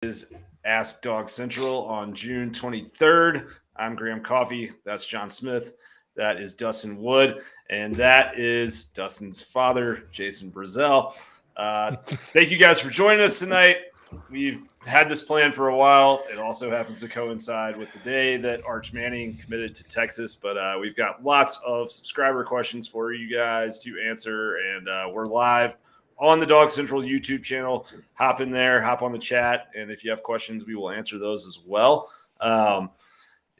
is Ask Dawgs Central on June 23rd. I'm Graham Coffey. That's John Smith. That is Dustin Wood. And that is Dustin's father, Jason Brazel. Thank you guys for joining us tonight. We've had this plan for a while. It also happens to coincide with the day that Arch Manning committed to Texas. But we've got lots of subscriber questions for you guys to answer. And we're live on the Dawgs Central YouTube channel. Hop in there, hop on the chat, and if you have questions, we will answer those as well.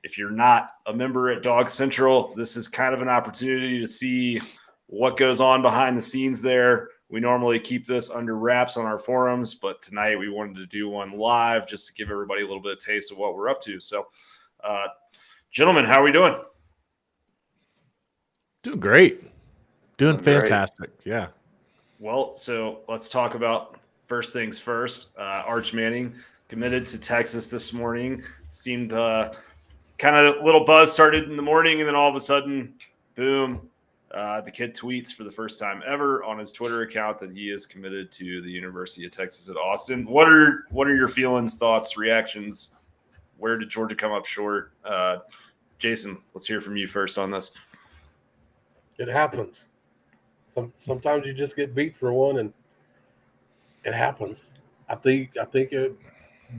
If you're not a member at Dawgs Central, this is kind of an opportunity to see what goes on behind the scenes there. We normally keep this under wraps on our forums, but tonight we wanted to do one live just to give everybody a little bit of taste of what we're up to. So, gentlemen, how are we doing? Doing great. Doing fantastic. Great. Yeah. Well, so let's talk about first things first. Arch Manning committed to Texas this morning. Seemed kind of little buzz started in the morning, and then all of a sudden, boom, the kid tweets for the first time ever on his Twitter account that he is committed to the University of Texas at Austin. What are your feelings, thoughts, reactions? Where did Georgia come up short? Jason, let's hear from you first on this. It happens. Sometimes you just get beat for one, and it happens. I think it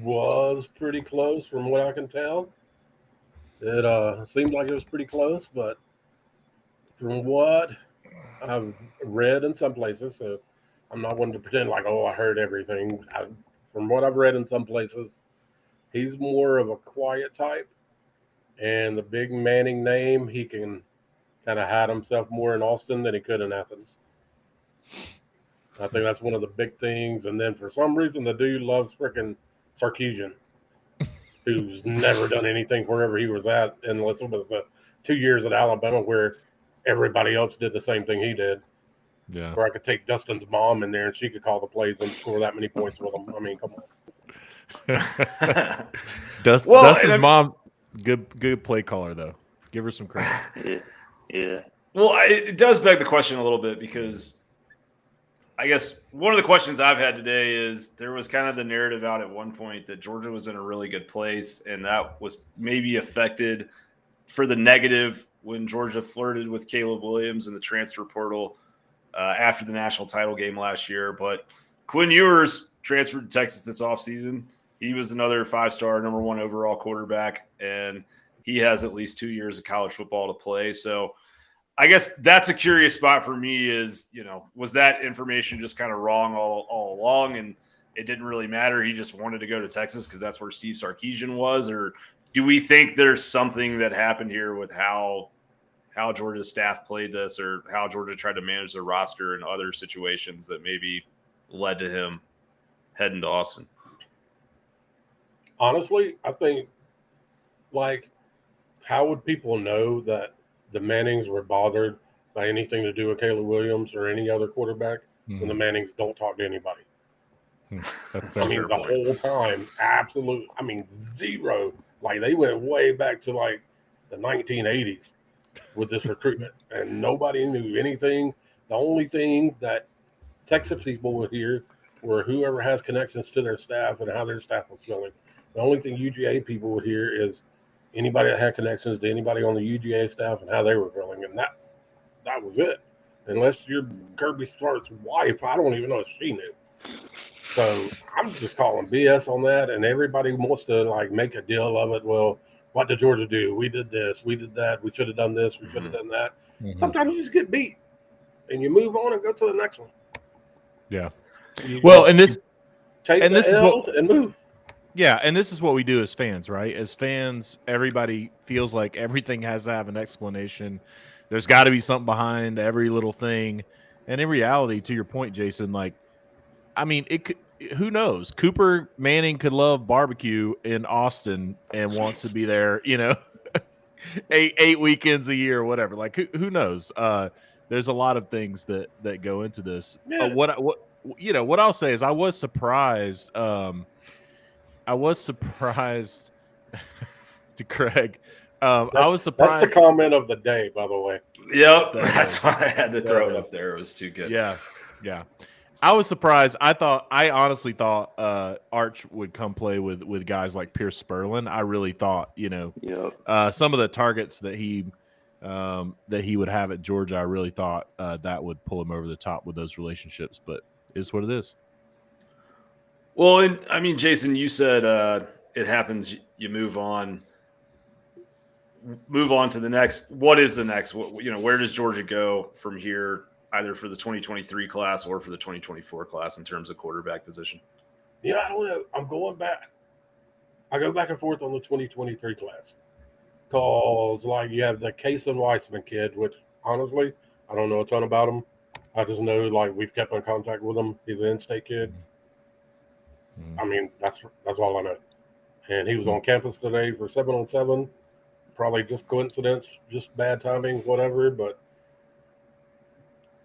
was pretty close from what I can tell. It seemed like it was pretty close, but from what I've read in some places, so I'm not one to pretend like, oh, I heard everything. From what I've read in some places, he's more of a quiet type, and the big Manning name, he can kind of hide himself more in Austin than he could in Athens. I think that's one of the big things. And then for some reason, the dude loves freaking Sarkisian, who's never done anything wherever he was at, unless it was the 2 years at Alabama where everybody else did the same thing he did. Yeah. Where I could take Dustin's mom in there and she could call the plays and score that many points with him. I mean, come on. Dustin's mom, good play caller though. Give her some credit. Yeah. Well, it does beg the question a little bit because I guess one of the questions I've had today is there was kind of the narrative out at one point that Georgia was in a really good place, and that was maybe affected for the negative when Georgia flirted with Caleb Williams in the transfer portal after the national title game last year. But Quinn Ewers transferred to Texas this offseason. He was another 5-star, number 1 overall quarterback, and he has at least 2 years of college football to play. So I guess that's a curious spot for me is, was that information just kind of wrong all along and it didn't really matter? He just wanted to go to Texas because that's where Steve Sarkisian was? Or do we think there's something that happened here with how Georgia's staff played this or how Georgia tried to manage the roster in other situations that maybe led to him heading to Austin? Honestly, I think, how would people know that the Mannings were bothered by anything to do with Caleb Williams or any other quarterback when the Mannings don't talk to anybody? The whole time, absolute. Zero. They went way back to the 1980s with this recruitment, and nobody knew anything. The only thing that Texas people would hear were whoever has connections to their staff and how their staff was feeling. The only thing UGA people would hear is anybody that had connections to anybody on the UGA staff and how they were feeling, and that was it. Unless you're Kirby Smart's wife, I don't even know if she knew. So I'm just calling BS on that, and everybody wants to make a deal of it. Well, what did Georgia do? We did this, we did that, we should have done this, we should have done that. Sometimes you just get beat, and you move on and go to the next one. Yeah. This is what and move. Yeah, and this is what we do as fans, right? As fans, everybody feels like everything has to have an explanation. There's got to be something behind every little thing. And in reality, to your point, Jason, it could, who knows? Cooper Manning could love barbecue in Austin and wants to be there, eight weekends a year or whatever. Who knows? There's a lot of things that go into this. Yeah. What I'll say is I was surprised. I was surprised to Craig. I was surprised. That's the comment of the day, by the way. Yep. That's why I had to throw it up there. It was too good. Yeah. I was surprised. I honestly thought Arch would come play with guys like Pierce Sperlin. I really thought, some of the targets that he would have at Georgia, I really thought that would pull him over the top with those relationships. But it is what it is. Well, and I mean, Jason, you said it happens. You move on to the next. What is the next? Where does Georgia go from here, either for the 2023 class or for the 2024 class in terms of quarterback position? Yeah, I don't know. I'm going back. I go back and forth on the 2023 class because, like, you have the Kason Weissman kid, which honestly I don't know a ton about him. I just know, like, we've kept in contact with him. He's an in-state kid. I mean, that's all I know. And he was on campus today for 7-on-7. Probably just coincidence, just bad timing, whatever. But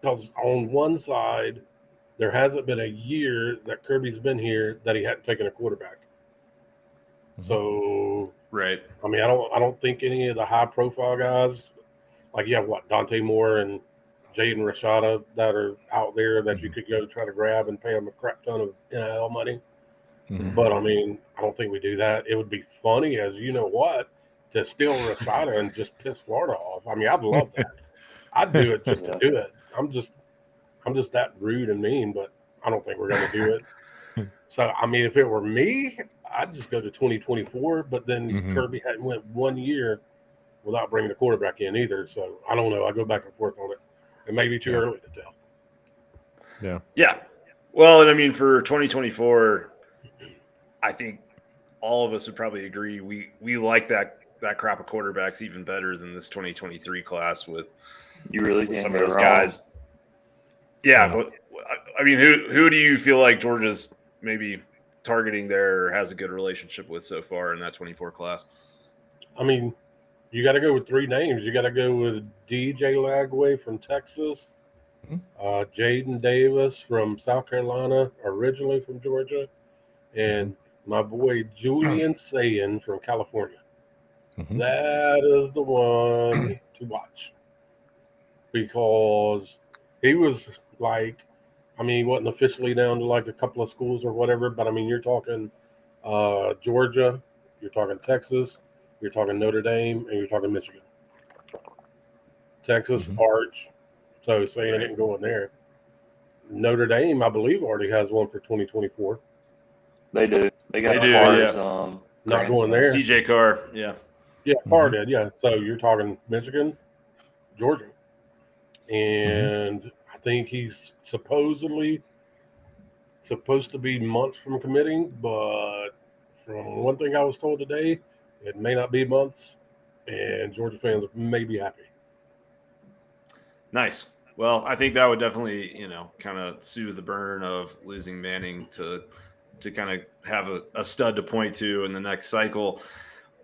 because on one side, there hasn't been a year that Kirby's been here that he hadn't taken a quarterback. So, right. I mean, I don't think any of the high-profile guys, like you have Dante Moore and Jaden Rashada that are out there that you could go try to grab and pay them a crap ton of NIL money. But I mean, I don't think we do that. It would be funny as you know what to steal Rashada and just piss Florida off. I mean, I'd love that. I'd do it just to do it. I'm just that rude and mean, but I don't think we're going to do it. So, I mean, if it were me, I'd just go to 2024. But then Kirby hadn't went 1 year without bringing the quarterback in either. So I don't know. I go back and forth on it. It may be too early to tell. Yeah. Yeah. Well, and I mean, for 2024, I think all of us would probably agree we like that crop of quarterbacks even better than this 2023 class with some of those guys. Yeah, but I mean, who do you feel like Georgia's maybe targeting there or has a good relationship with so far in that 24 class? I mean, you got to go with three names. You got to go with DJ Lagway from Texas, Jaden Davis from South Carolina, originally from Georgia, and my boy Julian Sayin from California. That is the one to watch because he was like, I mean, he wasn't officially down to like a couple of schools or whatever, but I mean, you're talking Georgia, you're talking Texas, you're talking Notre Dame, and you're talking Michigan. Texas, Arch, so saying it and going there. Notre Dame, I believe, already has one for 2024. They do. They got Carr's, not going there. CJ Carr, yeah. Yeah, Carr did, yeah. So you're talking Michigan, Georgia. And I think he's supposedly supposed to be months from committing, but from one thing I was told today, it may not be months, and Georgia fans may be happy. Nice. Well, I think that would definitely, kind of soothe the burn of losing Manning to kind of have a stud to point to in the next cycle.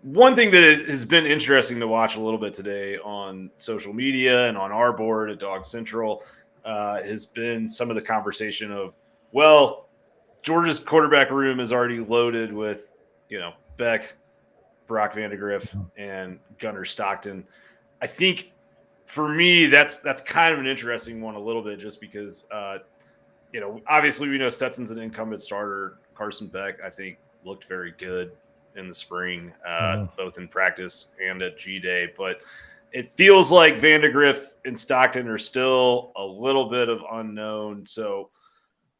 One thing that has been interesting to watch a little bit today on social media and on our board at Dawgs Central has been some of the conversation of, well, Georgia's quarterback room is already loaded with, Beck, Brock Vandegrift, and Gunnar Stockton. I think for me, that's kind of an interesting one a little bit just because, obviously we know Stetson's an incumbent starter. Carson Beck, I think, looked very good in the spring, both in practice and at G-Day. But it feels like Vandegrift and Stockton are still a little bit of unknown. So,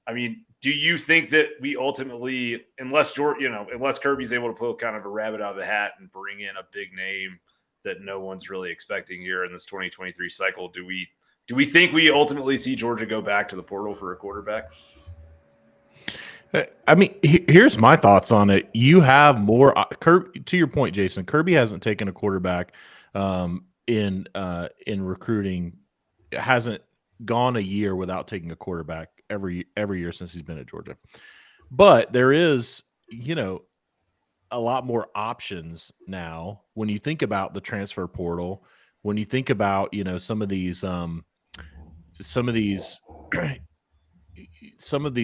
I mean, do you think that we ultimately, unless Kirby's able to pull kind of a rabbit out of the hat and bring in a big name that no one's really expecting here in this 2023 cycle, do we think we ultimately see Georgia go back to the portal for a quarterback? I mean, here's my thoughts on it. You have more to your point, Jason. Kirby hasn't taken a quarterback in recruiting. It hasn't gone a year without taking a quarterback every year since he's been at Georgia. But there is, a lot more options now when you think about the transfer portal. When you think about, some of these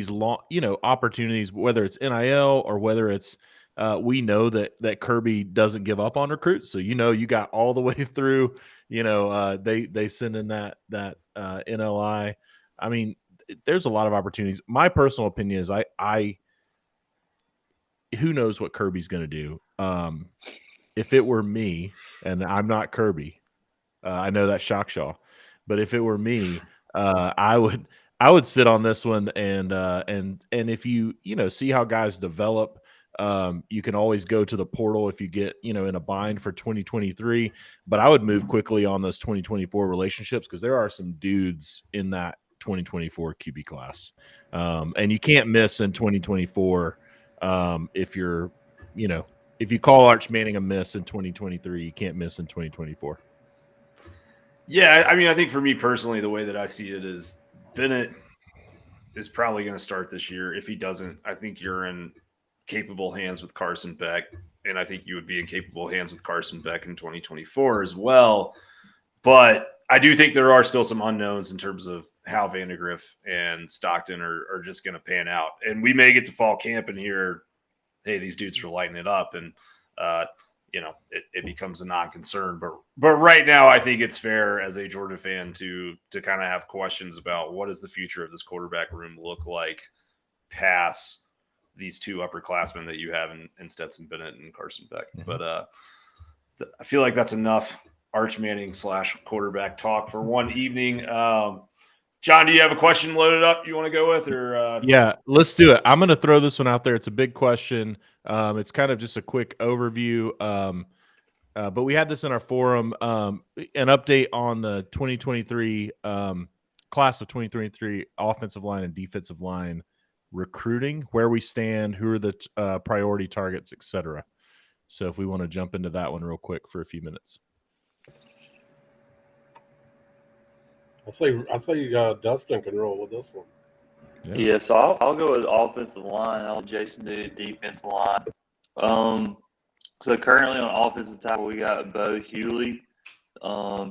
long, opportunities, whether it's NIL or whether it's we know that Kirby doesn't give up on recruits. So, you got all the way through, they send in that NLI. I mean, there's a lot of opportunities. My personal opinion is who knows what Kirby's going to do. If it were me, and I'm not Kirby, I know that's Shockshaw, but if it were me, I would sit on this one and if you see how guys develop, you can always go to the portal if you get in a bind for 2023. But I would move quickly on those 2024 relationships because there are some dudes in that 2024 QB class, and you can't miss in 2024 if you're if you call Arch Manning a miss in 2023, you can't miss in 2024. Yeah, I mean, I think for me personally, the way that I see it is Bennett is probably going to start this year. If he doesn't, I think you're in capable hands with Carson Beck, and I think you would be in capable hands with Carson Beck in 2024 as well. But I do think there are still some unknowns in terms of how Vandegrift and Stockton are just going to pan out. And we may get to fall camp and hear, hey, these dudes are lighting it up, and it becomes a non-concern. But right now, I think it's fair as a Georgia fan to kind of have questions about what does the future of this quarterback room look like past these two upperclassmen that you have in Stetson Bennett and Carson Beck. Mm-hmm. But I feel like that's enough Arch Manning / quarterback talk for one evening. John, do you have a question loaded up you want to go with? Or Yeah, let's do it. I'm going to throw this one out there. It's a big question. It's kind of just a quick overview. But we had this in our forum, an update on the 2023 class of 2023 offensive line and defensive line recruiting, where we stand, who are the priority targets, etc. So if we want to jump into that one real quick for a few minutes. I say Dustin can roll with this one. Yeah, so I'll go with offensive line. I'll Jason do defensive line. So currently on offensive tackle, we got Bo Hewley.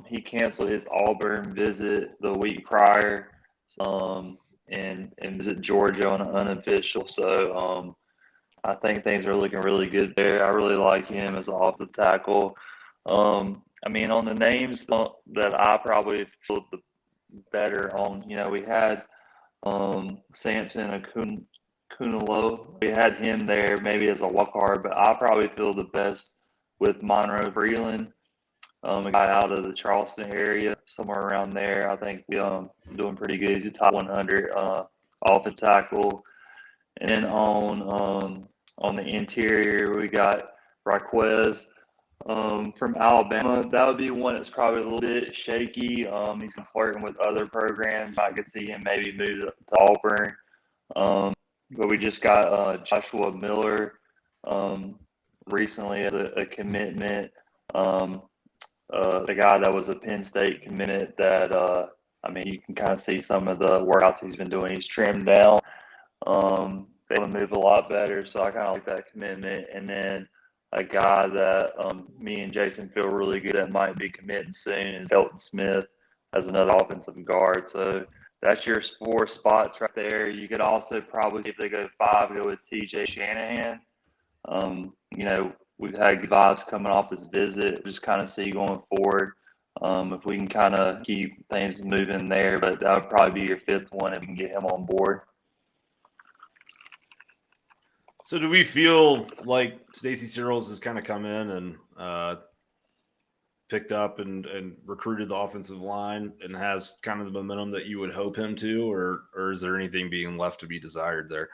He canceled his Auburn visit the week prior, and visit Georgia on an unofficial. So I think things are looking really good there. I really like him as an offensive tackle. I mean, on the names that I probably feel the better on, we had Samson Kunalo. We had him there maybe as a wild card, but I probably feel the best with Monroe Freeland, a guy out of the Charleston area, somewhere around there. I think we're doing pretty good. He's a top 100 offensive tackle. And then on the interior, we got Raquez from Alabama. That would be one that's probably a little bit shaky. He's been flirting with other programs. I could see him maybe move to Auburn. But we just got Joshua Miller recently as a commitment. The guy that was a Penn State commitment that, you can kind of see some of the workouts he's been doing. He's trimmed down. They want to move a lot better, so I kind of like that commitment. And then a guy that me and Jason feel really good that might be committing soon is Elton Smith as another offensive guard. So that's your 4 spots right there. You could also probably, if they go 5, go with TJ Shanahan. We've had good vibes coming off his visit. Just kind of see going forward if we can kind of keep things moving there. But that would probably be your 5th one if we can get him on board. So do we feel like Stacy Searels has kind of come in and picked up and recruited the offensive line and has kind of the momentum that you would hope him to, or is there anything being left to be desired there?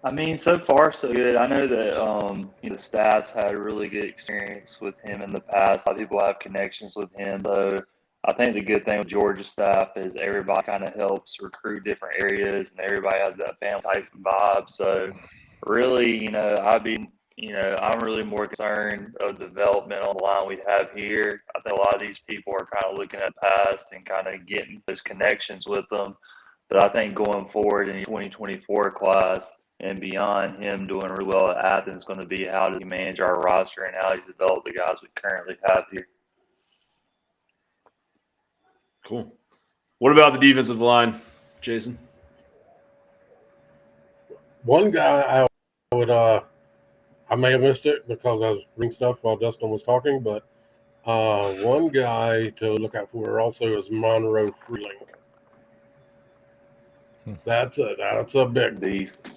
I mean, so far so good. I know that the staff's had a really good experience with him in the past. A lot of people have connections with him. So I think the good thing with Georgia staff is everybody kind of helps recruit different areas, and everybody has that family type of vibe. So really, I'm really more concerned of development on the line we have here. I think a lot of these people are kind of looking at the past and kind of getting those connections with them. But I think going forward in the 2024 class and beyond, him doing really well at Athens is going to be how does he manage our roster and how he's developed the guys we currently have here. Cool. What about the defensive line, Jason? One guy I may have missed it because I was reading stuff while Dustin was talking, but One guy to look out for also is Monroe Freeling. That's a big beast.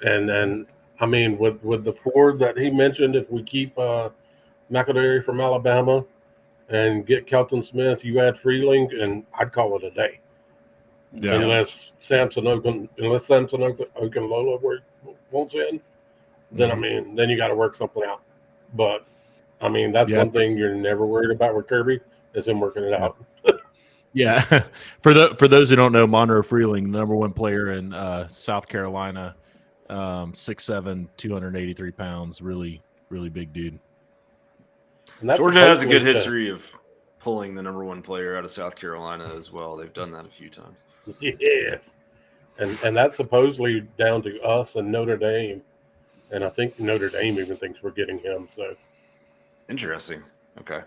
And I mean with the Ford that he mentioned, if we keep McElderry from Alabama and get Kelton Smith, you add Freeling, and I'd call it a day. Yeah. Unless Samson Okunlola won't in, then I mean, then you got to work something out. But I mean, that's one thing you're never worried about with Kirby is him working it out. Yeah. For those who don't know, Monroe Freeling, the number one player in South Carolina, 6'7", 283 pounds, really, really big dude. Georgia has a good history of pulling the number one player out of South Carolina as well. They've done that a few times. Yes. And that's supposedly down to us and Notre Dame. And I think Notre Dame even thinks we're getting him. So interesting. Okay.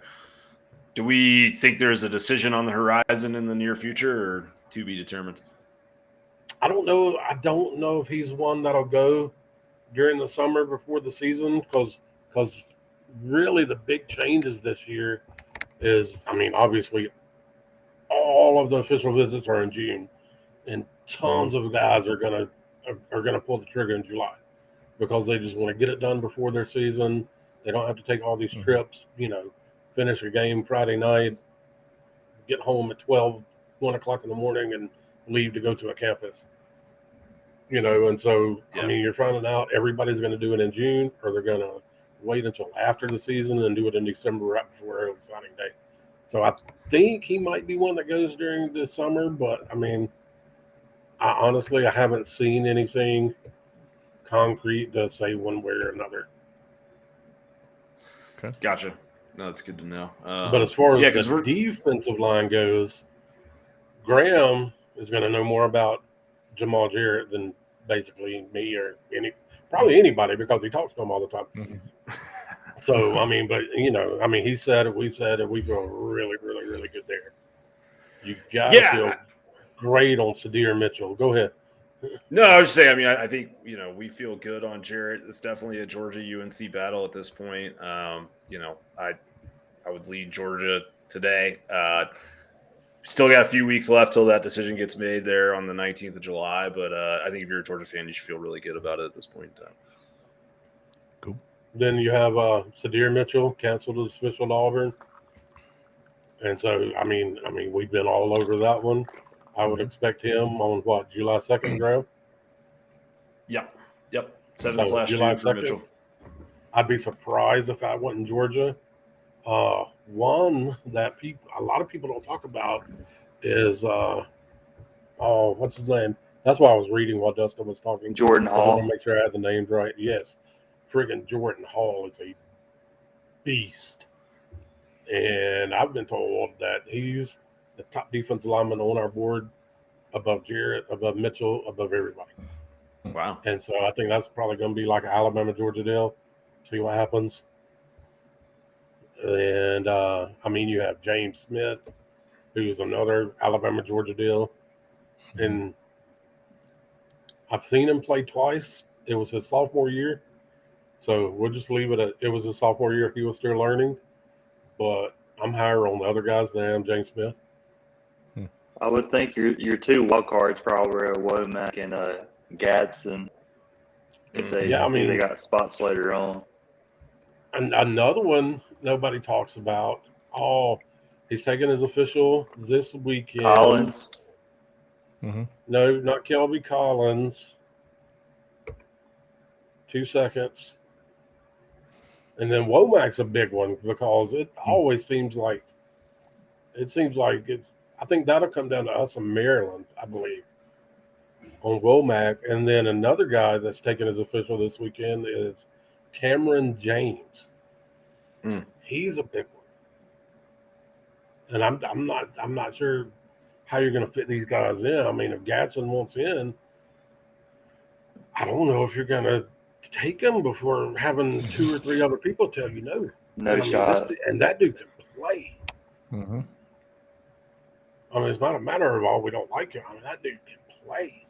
Do we think there's a decision on the horizon in the near future, or to be determined? I don't know. I don't know if he's one that'll go during the summer before the season, because really the big changes this year is, I mean, obviously all of the official visits are in June, and tons of guys are gonna pull the trigger in July because they just want to get it done before their season. They don't have to take all these trips, finish a game Friday night, get home at 1 o'clock in the morning, and leave to go to a campus. And so, I mean, you're finding out everybody's going to do it in June, or they're going to wait until after the season and do it in December right before early signing day. So I think he might be one that goes during the summer, but I mean, I haven't seen anything concrete to say one way or another. Okay. Gotcha. No, that's good to know. But as far as the defensive line goes, Graham is going to know more about Jamal Jarrett than basically me or probably anybody, because he talks to him all the time. So, I mean, but he said it, we said it, we feel really, really, really good there. You got to feel great on Sadir Mitchell. Go ahead. No, I was just saying, I mean, I think, we feel good on Jarrett. It's definitely a Georgia UNC battle at this point. I would lead Georgia today. Still got a few weeks left till that decision gets made there on the 19th of July. But I think if you're a Georgia fan, you should feel really good about it at this point in time. Cool. Then you have Sadir Mitchell canceled his official to Auburn. And so, I mean, we've been all over that one. I would expect him on July 2nd, Graham? Yep. 7/2 for Mitchell. I'd be surprised if that wasn't Georgia. One that a lot of people don't talk about is what's his name? That's why I was reading while Dustin was talking. Jordan Hall. I want to make sure I had the names right. Yes, friggin' Jordan Hall is a beast, and I've been told that he's the top defensive lineman on our board, above Jarrett, above Mitchell, above everybody. Wow. And so I think that's probably going to be like an Alabama-Georgia deal. See what happens. And, I mean, you have James Smith, who's another Alabama-Georgia deal. And I've seen him play twice. It was his sophomore year. So we'll just leave it at it was his sophomore year if he was still learning. But I'm higher on the other guys than I am James Smith. I would think your two wild cards probably are Womack and Gadsden. If they they got spots later on. And another one nobody talks about. Oh, he's taking his official this weekend. Collins. No, not Kelby Collins. 2 seconds. And then Womack's a big one because it always seems like it's. I think that'll come down to us in Maryland, I believe, on Womack. And then another guy that's taking his official this weekend is Cameron James. He's a big one, and I'm not sure how you're going to fit these guys in. I mean, if Gadsden wants in, I don't know if you're going to take him before having 2 or 3 other people tell you no. No shot. And that dude can play. I mean, it's not a matter of we don't like him. I mean, that dude can play.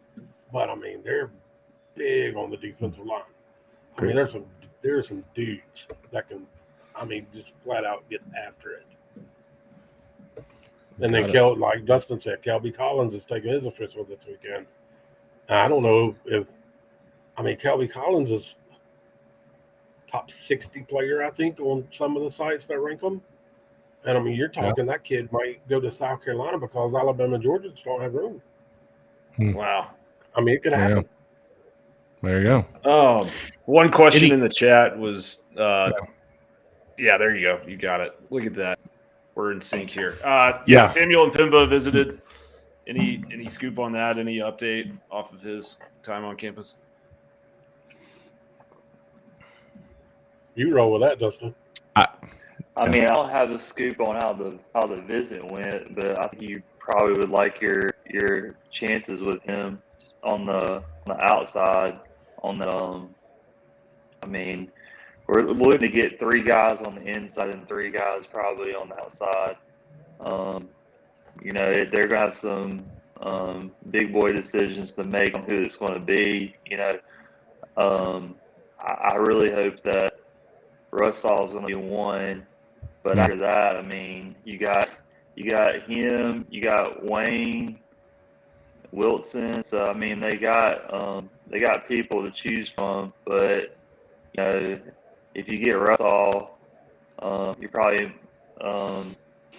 But I mean, they're big on the defensive line. I mean, there's some dudes that can. I mean, just flat out get after it. And then, like Dustin said, Kelby Collins is taking his official this weekend. I don't know Kelby Collins is top 60 player, I think, on some of the sites that rank them. And I mean, you're talking that kid might go to South Carolina because Alabama and Georgia just don't have room. Wow. I mean, it could happen. There you go. One question in the chat was, yeah, there you go. You got it. Look at that. We're in sync here. Samuel and Pimba visited. Any scoop on that? Any update off of his time on campus? You roll with that, Dustin. I mean, I don't have a scoop on how the visit went, but I think you probably would like your chances with him on the outside. I mean, we're looking to get 3 guys on the inside and 3 guys probably on the outside. They're gonna have some big boy decisions to make on who it's going to be. I really hope that Russell is going to be one. But after that, I mean, you got him, you got Wayne, Wilson. So I mean, they got people to choose from. But if you get Russell, you're probably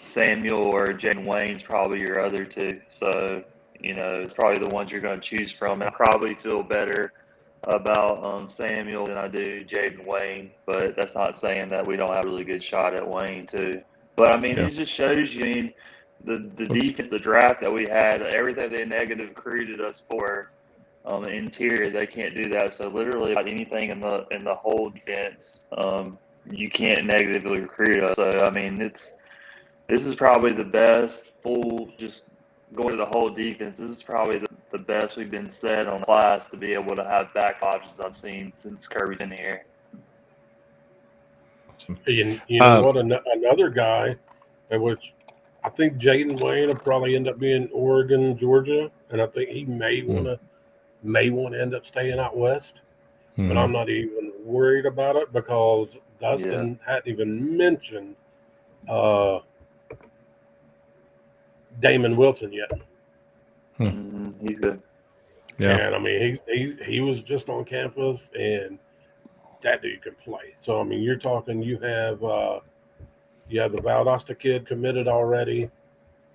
Samuel or Jaden Wayne's probably your other 2. So it's probably the ones you're going to choose from. And I probably feel better about Samuel than I do Jaden Wayne, but that's not saying that we don't have a really good shot at Wayne too. But I mean, it just shows you. I mean, the defense, the draft that we had, everything they negative recruited us for, interior, they can't do that. So literally, like anything in the whole defense, you can't negatively recruit us. So I mean, this is probably the best full just. Going to the whole defense, this is probably the best we've been set on the class to be able to have back options I've seen since Kirby's been here. You know what? Another guy, which I think Jaden Wayne will probably end up being Oregon, Georgia, and I think he may want to end up staying out west. But I'm not even worried about it because Dustin hadn't even mentioned Damon Wilson yet. He's good. Yeah, and I mean he was just on campus, and that dude can play. So I mean, you're talking you have the Valdosta kid committed already.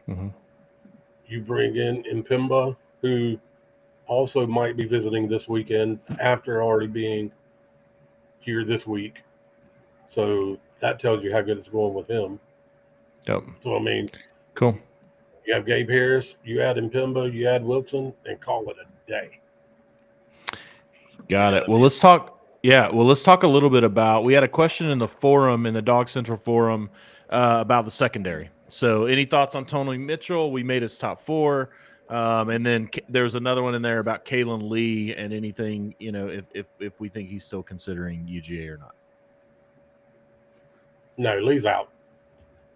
You bring in Mpimba, who also might be visiting this weekend after already being here this week. So that tells you how good it's going with him. Yep. So I mean, cool. You have Gabe Harris, you add Mpimba, you add Wilson, and call it a day. Got it. Well, let's talk. Yeah, well, let's talk a little bit about. We had a question in the forum, in the Dawgs Central forum, about the secondary. So, any thoughts on Tony Mitchell? We made his top 4, and then there's another one in there about Kalen Lee and anything. If we think he's still considering UGA or not. No, Lee's out.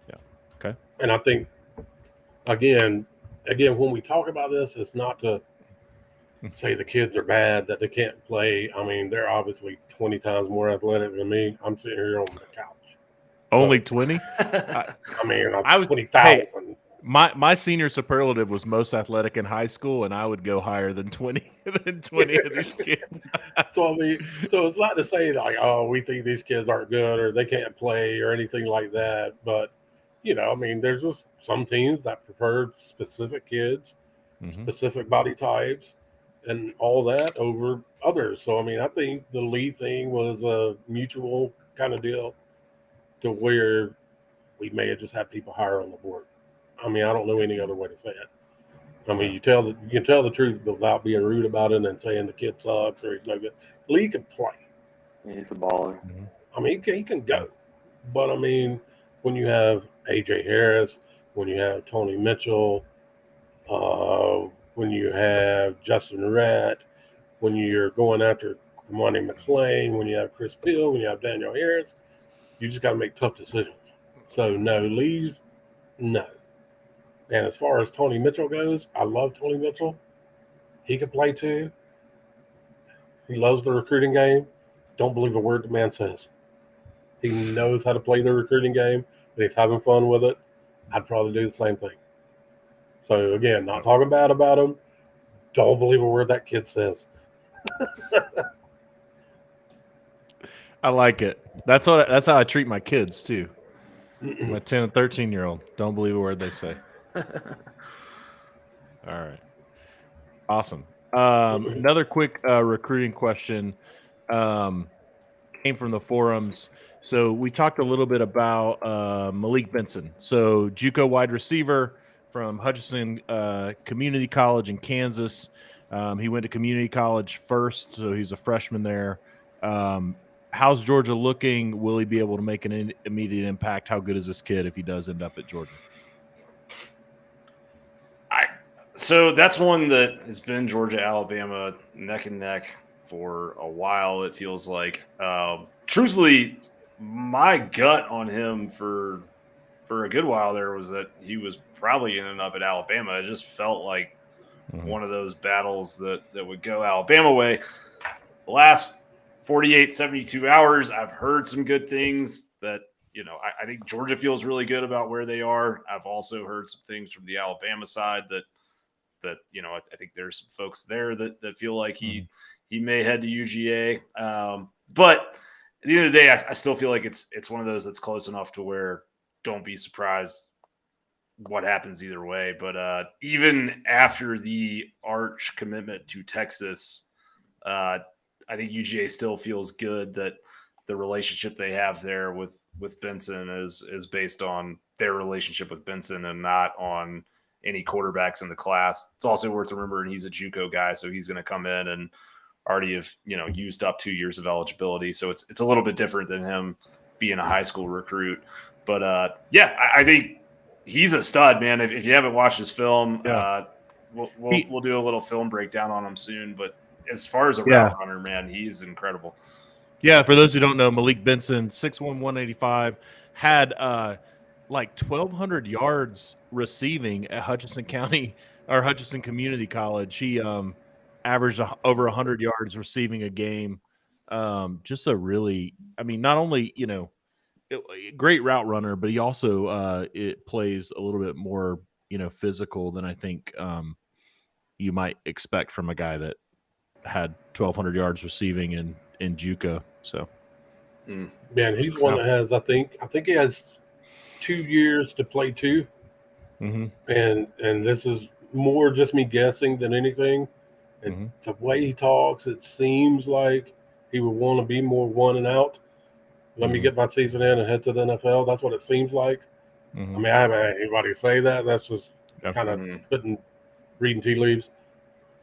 Yeah. Okay. And I think. Again, when we talk about this, it's not to say the kids are bad, that they can't play. I mean, they're obviously 20 times more athletic than me. I'm sitting here on the couch. Only 20? I mean, I was 20,000. Hey, my senior superlative was most athletic in high school, and I would go higher than 20 of these kids. So I mean, it's not to say like, oh, we think these kids aren't good or they can't play or anything like that, but I mean, there's just some teams that prefer specific kids, specific body types, and all that over others. So, I mean, I think the Lee thing was a mutual kind of deal to where we may have just had people higher on the board. I mean, I don't know any other way to say it. I mean, you can tell the truth without being rude about it and saying the kid sucks or he's no good. Lee can play. He's a baller. I mean, he can go. But, I mean, when you have A.J. Harris, when you have Tony Mitchell, when you have Justin Rett, when you're going after Monty McClain, when you have Chris Peel, when you have Daniel Harris, you just got to make tough decisions. So, no, Lee's, no. And as far as Tony Mitchell goes, I love Tony Mitchell. He can play too. He loves the recruiting game. Don't believe a word the man says. He knows how to play the recruiting game, and he's having fun with it. I'd probably do the same thing. So again, not talking bad about him. Don't believe a word that kid says. I like it. That's how I treat my kids too. My 10 and 13-year-old. Don't believe a word they say. All right. Awesome. Another quick recruiting question came from the forums. So we talked a little bit about Malik Benson. So JUCO wide receiver from Hutchinson Community College in Kansas. He went to community college first, so he's a freshman there. How's Georgia looking? Will he be able to make an immediate impact? How good is this kid if he does end up at Georgia? So that's one that has been Georgia, Alabama neck and neck for a while, it feels like. Truthfully, my gut on him for a good while there was that he was probably going to end up at Alabama. It just felt like one of those battles that would go Alabama way. The last 48, 72 hours, I've heard some good things that, I think Georgia feels really good about where they are. I've also heard some things from the Alabama side that I think there's some folks there that feel like he may head to UGA. But at the end of the day, I still feel like it's one of those that's close enough to where don't be surprised what happens either way. But even after the arch commitment to Texas, I think UGA still feels good that the relationship they have there with Benson is based on their relationship with Benson and not on any quarterbacks in the class. It's also worth remembering he's a JUCO guy, so he's going to come in and already have used up 2 years of eligibility. So it's a little bit different than him being a high school recruit. But I think he's a stud, man. If you haven't watched his film, we'll do a little film breakdown on him soon. But as far as a route runner, man, he's incredible. Yeah, for those who don't know, Malik Benson, 6'1", 185, had like 1,200 yards receiving at Hutchinson County or Hutchinson Community College. He averaged over 100 yards receiving a game. Just a really, not only, great route runner, but he also it plays a little bit more, physical than I think you might expect from a guy that had 1,200 yards receiving in JUCO. So, man, he's one that has, I think he has 2 years to play too. And this is more just me guessing than anything. And the way he talks, it seems like he would want to be more one and out. Let me get my season in and head to the NFL. That's what it seems like. I haven't had anybody say that. That's just kind of reading tea leaves.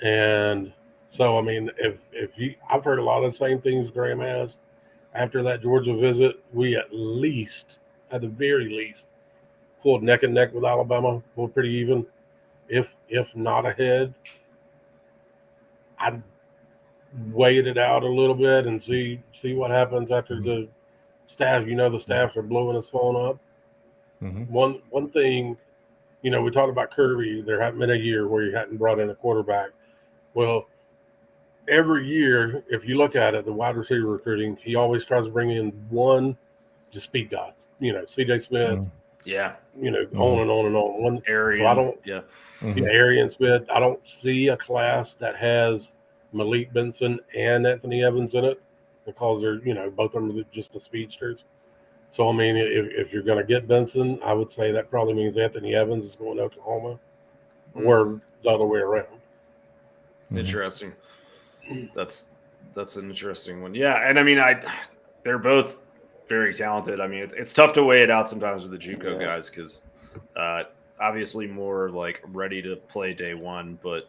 And so, if you, I've heard a lot of the same things Graham has. After that Georgia visit, we at the very least, pulled neck and neck with Alabama. We're pretty even, if not ahead. I'd wait it out a little bit and see what happens after the staff. The staffs are blowing his phone up. One thing, we talked about Kirby. There hadn't been a year where he hadn't brought in a quarterback. Well, every year, if you look at it, the wide receiver recruiting, he always tries to bring in one just speed guys. C.J. Smith. On and on and on. One Arian. So Arian Smith. I don't see a class that has Malik Benson and Anthony Evans in it because they're, both of them are just the speedsters. So, if you're going to get Benson, I would say that probably means Anthony Evans is going to Oklahoma or the other way around. Interesting. That's an interesting one. Yeah, and they're both very talented. It's tough to weigh it out sometimes with the JUCO guys because obviously more like ready to play day one, but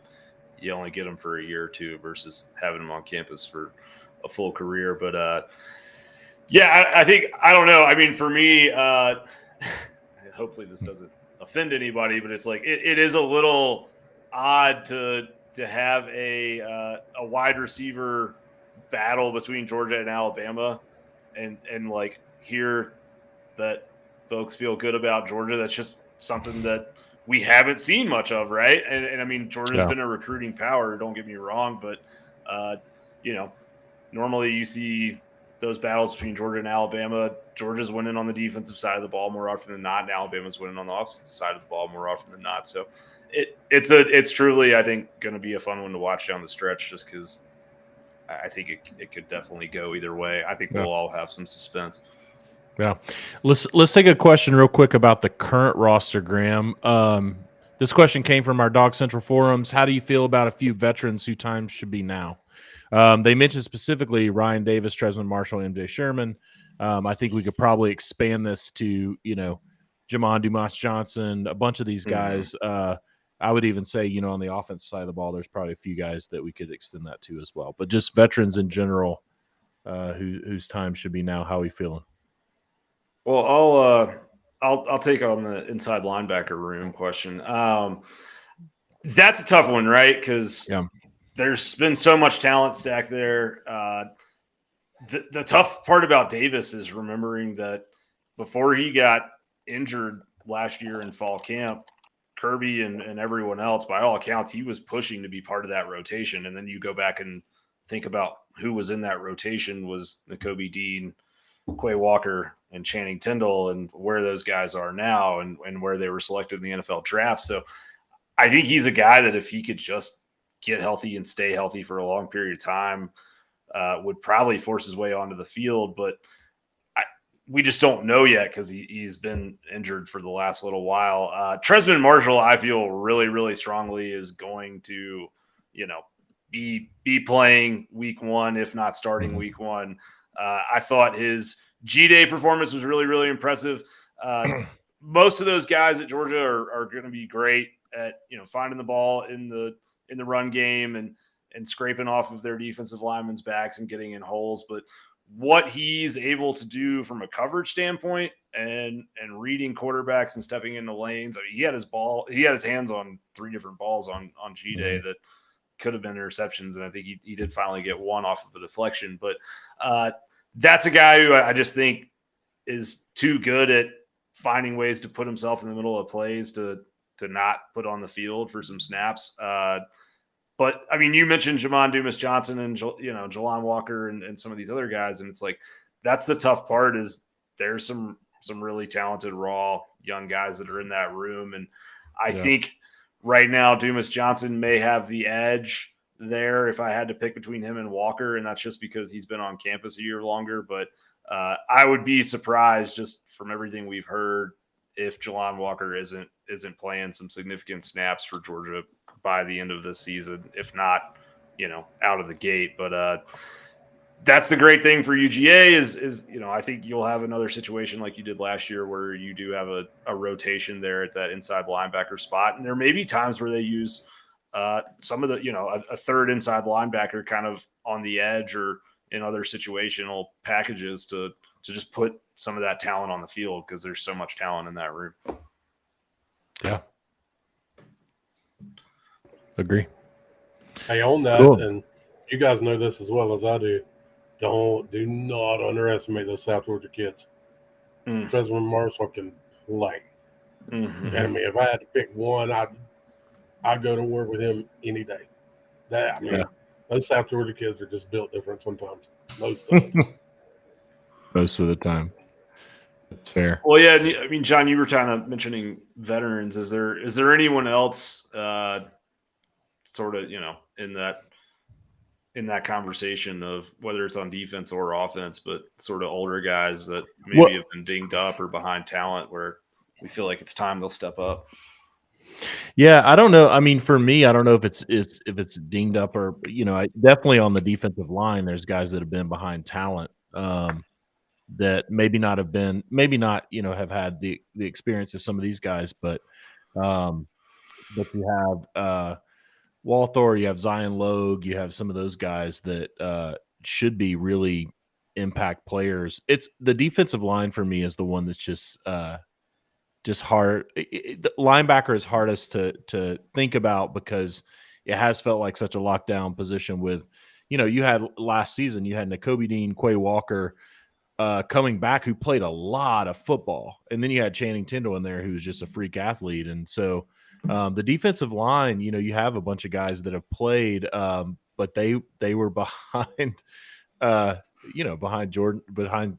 you only get them for a year or two versus having them on campus for a full career. But I think, I don't know. For me, hopefully this doesn't offend anybody, but it's like it is a little odd to have a wide receiver battle between Georgia and Alabama and like hear that folks feel good about Georgia. That's just something that we haven't seen much of, right? And Georgia's been a recruiting power, don't get me wrong, but normally you see those battles between Georgia and Alabama, Georgia's winning on the defensive side of the ball more often than not, and Alabama's winning on the offensive side of the ball more often than not. So it's truly, I think, going to be a fun one to watch down the stretch, just because I think it could definitely go either way. I think we'll all have some suspense. Yeah, let's take a question real quick about the current roster, Graham. This question came from our Dawgs Central forums. How do you feel about a few veterans whose time should be now? They mentioned specifically Ryan Davis, Tresman Marshall, MJ Sherman. I think we could probably expand this to, Jamon Dumas Johnson, a bunch of these guys. I would even say, on the offensive side of the ball, there's probably a few guys that we could extend that to as well. But just veterans in general, whose time should be now. How are we feeling? Well, I'll take on the inside linebacker room question. That's a tough one, right? Because there's been so much talent stacked there. The tough part about Davis is remembering that before he got injured last year in fall camp, Kirby and everyone else, by all accounts, he was pushing to be part of that rotation. And then you go back and think about who was in that rotation was Nakobe Dean, Quay Walker, and Channing Tindall, and where those guys are now and where they were selected in the NFL draft. So I think he's a guy that if he could just get healthy and stay healthy for a long period of time, would probably force his way onto the field. But we just don't know yet because he's been injured for the last little while. Tresman Marshall, I feel really, really strongly is going to, be playing week one, if not starting week one. I thought his G-Day performance was really, really impressive. Most of those guys at Georgia are going to be great at, finding the ball in the run game and scraping off of their defensive linemen's backs and getting in holes. But what he's able to do from a coverage standpoint and reading quarterbacks and stepping into lanes. I mean, he had his hands on 3 different balls on G-Day that could have been interceptions. And I think he did finally get one off of a deflection, but that's a guy who I just think is too good at finding ways to put himself in the middle of plays to not put on the field for some snaps. But I mean, you mentioned Jamon Dumas Johnson and Jelon Walker and some of these other guys, and it's like that's the tough part is there's some really talented raw young guys that are in that room, and I think right now Dumas Johnson may have the edge there if I had to pick between him and Walker, and that's just because he's been on campus a year longer. But I would be surprised just from everything we've heard if Jelon Walker isn't playing some significant snaps for Georgia by the end of this season, if not, out of the gate. But that's the great thing for UGA is I think you'll have another situation like you did last year where you do have a rotation there at that inside linebacker spot. And there may be times where they use some of the, a third inside linebacker kind of on the edge or in other situational packages to just put some of that talent on the field because there's so much talent in that room. Yeah. Agree. Hey, on that, cool. And you guys know this as well as I do, do not underestimate those South Georgia kids. Tresman Marshall can play. Mm-hmm. I mean, if I had to pick one, I'd go to work with him any day. Those South Georgia kids are just built different sometimes. Most of the time. That's fair. Well, yeah. I mean, John, you were kind of mentioning veterans. Is there anyone else sort of, in that conversation of whether it's on defense or offense, but sort of older guys that maybe have been dinged up or behind talent where we feel like it's time they'll step up? Yeah, I don't know. I mean, for me, I don't know if it's dinged up or, definitely on the defensive line, there's guys that have been behind talent that maybe not, have had the experience of some of these guys, but you have Walthor, you have Zion Logue, you have some of those guys that should be really impact players. It's the defensive line for me is the one that's just hard. The linebacker is hardest to think about because it has felt like such a lockdown position with, you had last season, you had Nakobe Dean, Quay Walker coming back who played a lot of football. And then you had Channing Tindall in there who was just a freak athlete. And so the defensive line, you have a bunch of guys that have played, but they were behind behind Jordan, behind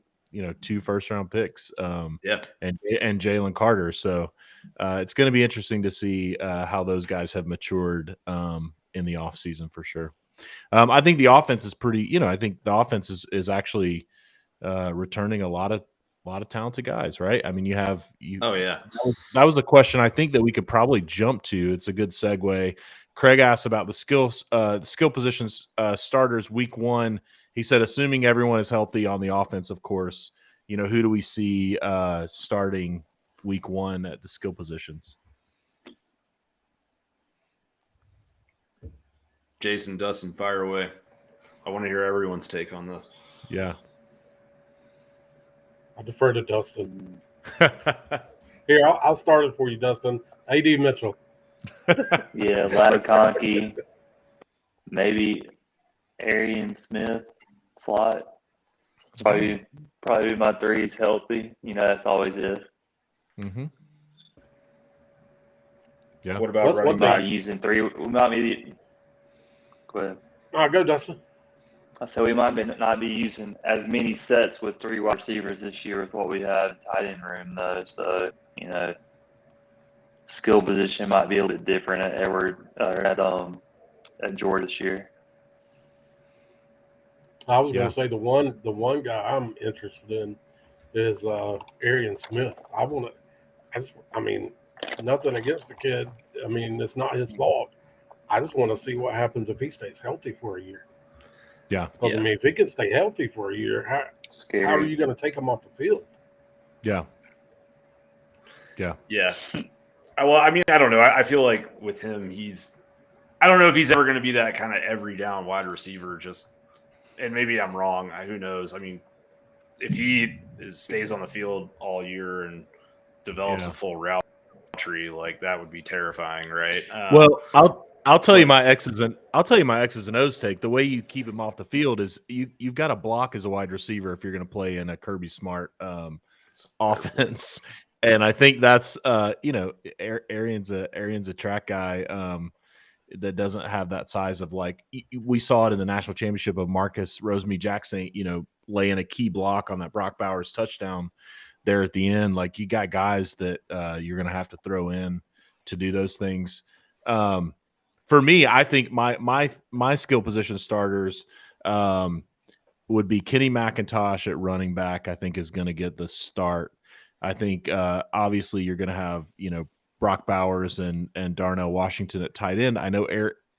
2 first-round picks, and Jalen Carter. So it's going to be interesting to see how those guys have matured in the offseason for sure. I think the offense is pretty. I think the offense is actually returning a lot of talented guys, right? I mean, Oh yeah. That was the question I think that we could probably jump to. It's a good segue. Craig asked about the skill positions starters week 1. He said, assuming everyone is healthy on the offense, of course, who do we see starting week 1 at the skill positions? Jason, Dustin, fire away. I want to hear everyone's take on this. Yeah. I defer to Dustin. Here, I'll start it for you, Dustin. AD Mitchell. Yeah, Lad McConkey, maybe Arian Smith slot. Probably my 3 is healthy. That's always if. Mm-hmm. Yeah. What about running back? Using 3? We might be. Go ahead. All right, go, Dustin. I said we might not be using as many sets with 3 wide receivers this year with what we have tight end room though. So skill position might be a little bit different at Edward or at Georgia this year. I was going to say the one guy I'm interested in is Arian Smith. I mean, nothing against the kid. I mean, it's not his fault. I just want to see what happens if he stays healthy for a year. Yeah. I mean, if he can stay healthy for a year, how are you going to take him off the field? Yeah. Well, I mean, I don't know. I feel like with him, I don't know if he's ever going to be that kind of every down wide receiver. And maybe I'm wrong. Who knows? I mean, if he stays on the field all year and develops a full route tree, like that would be terrifying, right? Well, I'll tell you my X's and O's take. The way you keep him off the field is you've got to block as a wide receiver if you're going to play in a Kirby Smart offense. And I think that's Arian's a track guy that doesn't have that size of, like, we saw it in the national championship of Marcus Rosemy-Jackson, laying a key block on that Brock Bowers touchdown there at the end. Like, you got guys that you're going to have to throw in to do those things. For me, I think my skill position starters would be Kenny McIntosh at running back. I think is going to get the start. I think obviously you're going to have Brock Bowers and Darnell Washington at tight end. I know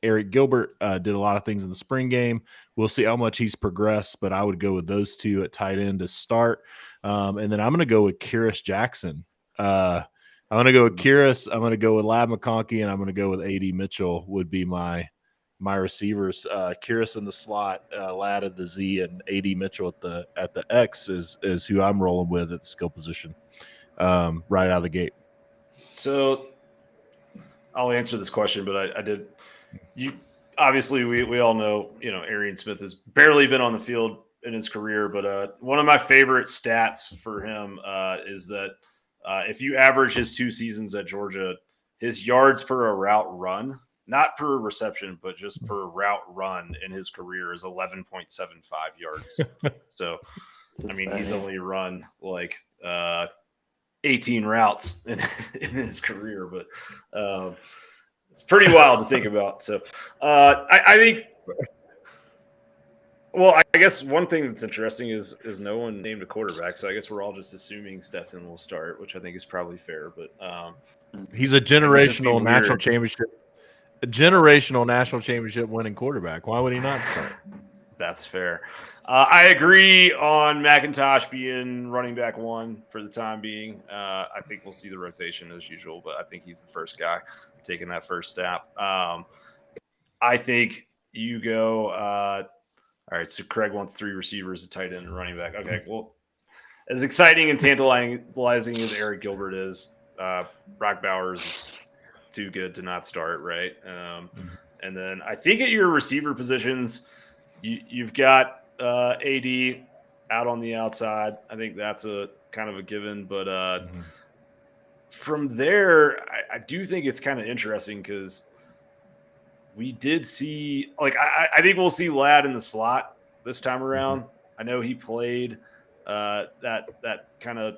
Eric Gilbert did a lot of things in the spring game. We'll see how much he's progressed, but I would go with those 2 at tight end to start. And then I'm going to go with Kyrus Jackson. I'm going to go with Kyrus. I'm going to go with Lad McConkey, and I'm going to go with AD Mitchell would be my receivers. Kyrus in the slot, Lad at the Z, and AD Mitchell at the X is who I'm rolling with at the skill position right out of the gate. So I'll answer this question, but I did. Obviously we all know Arian Smith has barely been on the field in his career, but one of my favorite stats for him is that if you average his 2 seasons at Georgia, his yards per a route run, not per reception, but just per route run in his career is 11.75 yards. So I mean, he's only run like 18 routes in his career, but it's pretty wild to think about. So I think, well, I guess one thing that's interesting is no one named a quarterback. So I guess we're all just assuming Stetson will start, which I think is probably fair, but he's a generational national championship winning quarterback. Why would he not start? That's fair. I agree on McIntosh being running back 1 for the time being. I think we'll see the rotation as usual, but I think he's the first guy taking that first step. I think you go. All right, so Craig wants 3 receivers, a tight end, and running back. Okay, well, as exciting and tantalizing as Eric Gilbert is, Brock Bowers is too good to not start, right? And then I think at your receiver positions, you've got AD out on the outside. I think that's a kind of a given. But from there, I do think it's kind of interesting because we did see, like, I think we'll see Ladd in the slot this time around. I know he played that kind of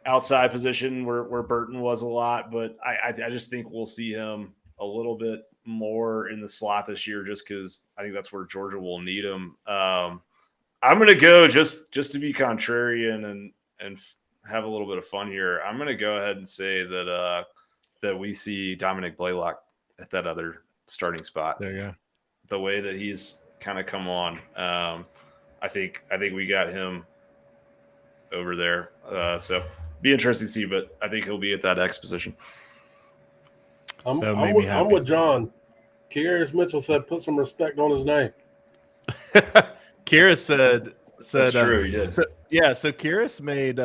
outside position where Burton was a lot, but I just think we'll see him a little bit more in the slot this year, just because I think that's where Georgia will need him. I'm going to go just to be contrarian and have a little bit of fun here. I'm going to go ahead and say that we see Dominic Blaylock at that other starting spot. There you go. The way that he's kind of come on, I think we got him over there. So be interesting to see, but I think he'll be at that X position. I'm with John. Kearis Mitchell said, "Put some respect on his name." Kira said That's true. He did. So Kyrus made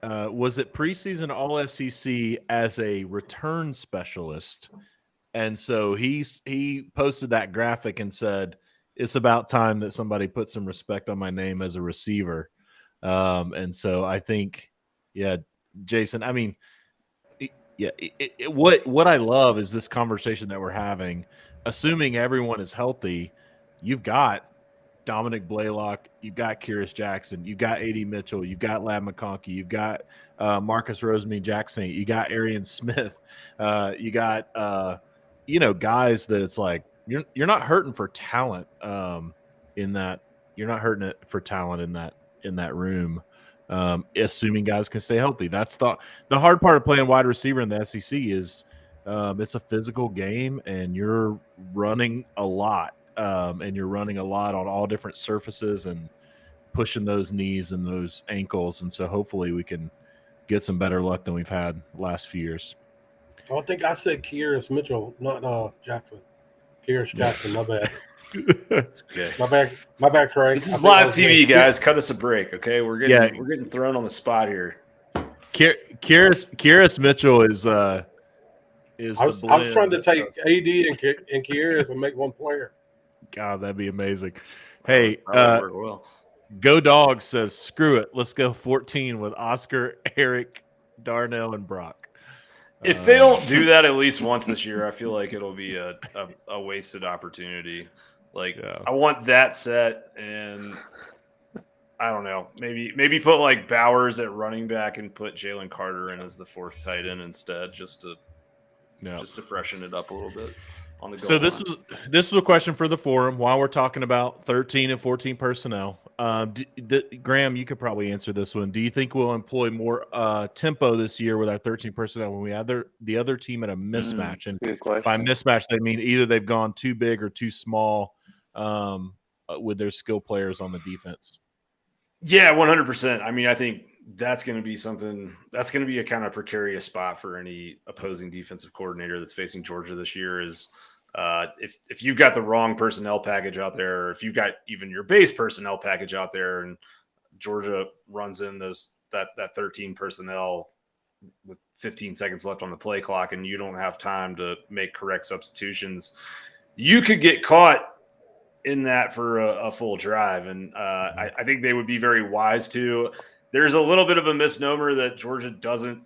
was it preseason All SEC as a return specialist, and so he posted that graphic and said it's about time that somebody put some respect on my name as a receiver. And so I think, yeah, Jason. I mean, what I love is this conversation that we're having. Assuming everyone is healthy, you've got Dominic Blaylock, you've got Kyrus Jackson, you've got A.D. Mitchell, you've got Lab McConkey, you've got Marcus Rosemary-Jackson, you got Arian Smith, you got guys that it's like you're not hurting for talent in that. You're not hurting it for talent in that room. Assuming guys can stay healthy. That's the hard part of playing wide receiver in the SEC is it's a physical game and you're running a lot. And you're running a lot on all different surfaces and pushing those knees and those ankles. And so hopefully we can get some better luck than we've had the last few years. I think I said Kearis Mitchell, not Jackson. Kearis Jackson, my bad. That's okay. My bad, Craig. This is live TV, guys. Cut us a break, okay? We're getting thrown on the spot here. Kearis Mitchell is I was trying to take AD and Kearis and make one player. God, that'd be amazing. Hey, well. Go Dawgs says, screw it. Let's go 14 with Oscar, Eric, Darnell, and Brock. If they don't do that at least once this year, I feel like it'll be a wasted opportunity. I want that set, and I don't know. Maybe put like Bowers at running back and put Jalen Carter in as the fourth tight end instead, just to freshen it up a little bit. On the goal line. This was a question for the forum while we're talking about 13 and 14 personnel. Graham, you could probably answer this one. Do you think we'll employ more tempo this year with our 13 personnel when we have the other team at a mismatch? And by mismatch, they mean either they've gone too big or too small with their skill players on the defense. Yeah, 100%. I mean, I think that's going to be something that's going to be a kind of precarious spot for any opposing defensive coordinator that's facing Georgia this year is if you've got the wrong personnel package out there, or if you've got even your base personnel package out there and Georgia runs in that 13 personnel with 15 seconds left on the play clock and you don't have time to make correct substitutions, you could get caught in that for a full drive. And I think they would be very wise to. There's a little bit of a misnomer that Georgia doesn't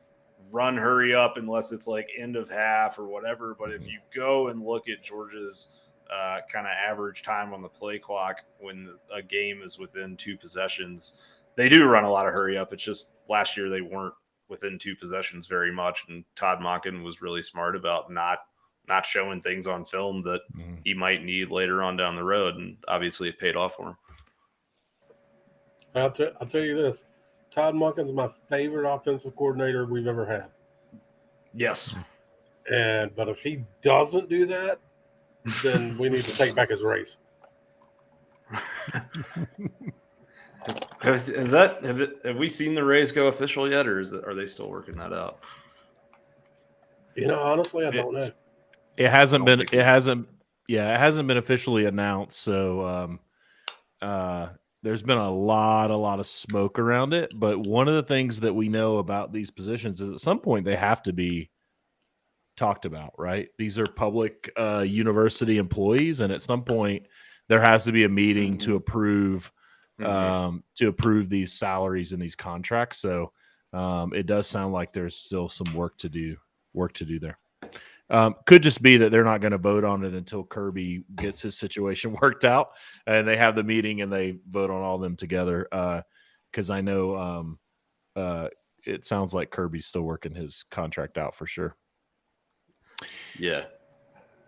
run hurry up unless it's like end of half or whatever. But if you go and look at Georgia's kind of average time on the play clock when a game is within two possessions, they do run a lot of hurry up. It's just last year they weren't within two possessions very much. And Todd Monken was really smart about not showing things on film that he might need later on down the road. And obviously it paid off for him. I'll tell you this. Todd Monken's my favorite offensive coordinator we've ever had. Yes. But if he doesn't do that, then we need to take back his race. Have we seen the Rays go official yet, or are they still working that out? Honestly, I don't know. It hasn't been officially announced. So there's been a lot of smoke around it. But one of the things that we know about these positions is at some point they have to be talked about, right? These are public university employees, and at some point there has to be a meeting to approve these salaries and these contracts. So it does sound like there's still some work to do there. Could just be that they're not going to vote on it until Kirby gets his situation worked out, and they have the meeting and they vote on all of them together. Because I know it sounds like Kirby's still working his contract out for sure. Yeah,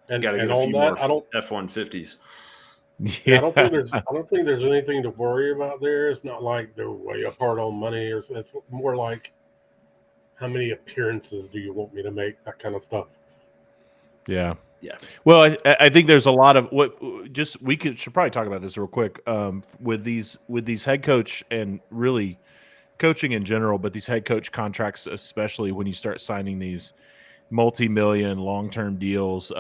And, got to get and a on few that, more F-150s. I don't think there's anything to worry about there. It's not like they're way apart on money, or it's more like how many appearances do you want me to make? That kind of stuff. Yeah. Yeah. Well, I think there's a lot of should probably talk about this real quick. With these head coach and really coaching in general, but these head coach contracts, especially when you start signing these multi-million long-term deals,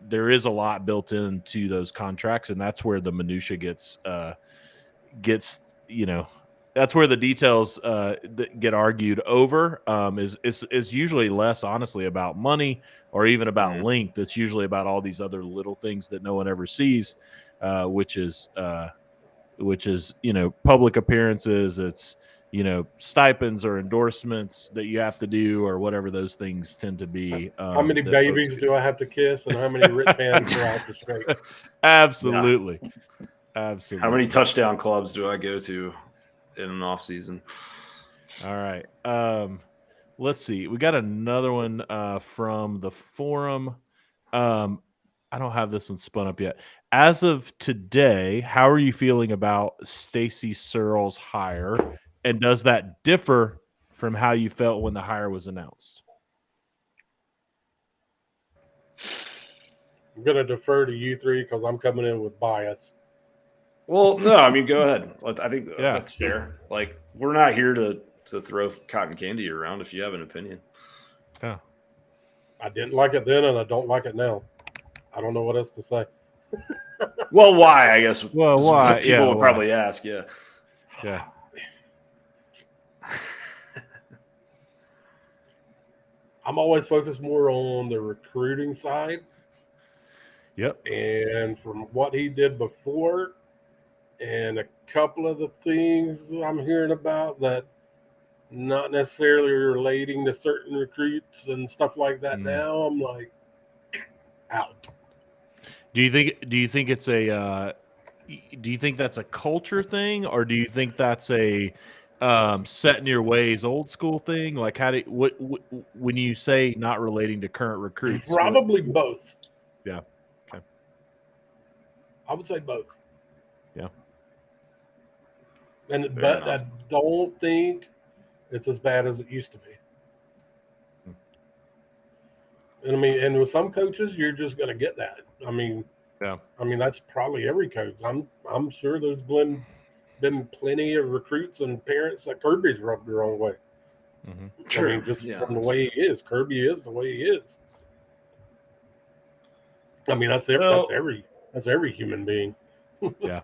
there is a lot built into those contracts, and that's where the minutia gets that's where the details get argued over. Is usually less honestly about money or even about length. It's usually about all these other little things that no one ever sees, which is public appearances. It's stipends or endorsements that you have to do or whatever those things tend to be. How many babies do I have to kiss, and how many rich fans do I have to shake? Absolutely. Yeah. Absolutely. How many touchdown clubs do I go to in an off season? All right. Let's see. We got another one from the forum. I don't have this one spun up yet. As of today, how are you feeling about Stacy Searels' hire, and does that differ from how you felt when the hire was announced? I'm going to defer to you three because I'm coming in with bias. Well, no, I mean, go ahead. I think that's fair. Like, we're not here to throw cotton candy around if you have an opinion. Yeah. I didn't like it then, and I don't like it now. I don't know what else to say. Well, why? I guess. Well, why? People will probably ask. Yeah. Yeah. I'm always focused more on the recruiting side. Yep. And from what he did before, and a couple of the things I'm hearing about that not necessarily relating to certain recruits and stuff like that. Now I'm like out. Do you think it's a do you think that's a culture thing, or do you think that's a set in your ways old school thing? Like, what when you say not relating to current recruits? Probably both. Yeah. Okay. I would say both. Yeah. But I don't think it's as bad as it used to be. And I mean, and with some coaches, you're just going to get that. I mean, that's probably every coach. I'm sure there's been plenty of recruits and parents that Kirby's rubbed the wrong way. Mm-hmm. Sure. I mean, just from the way he is. Kirby is the way he is. I mean, that's every human being. Yeah.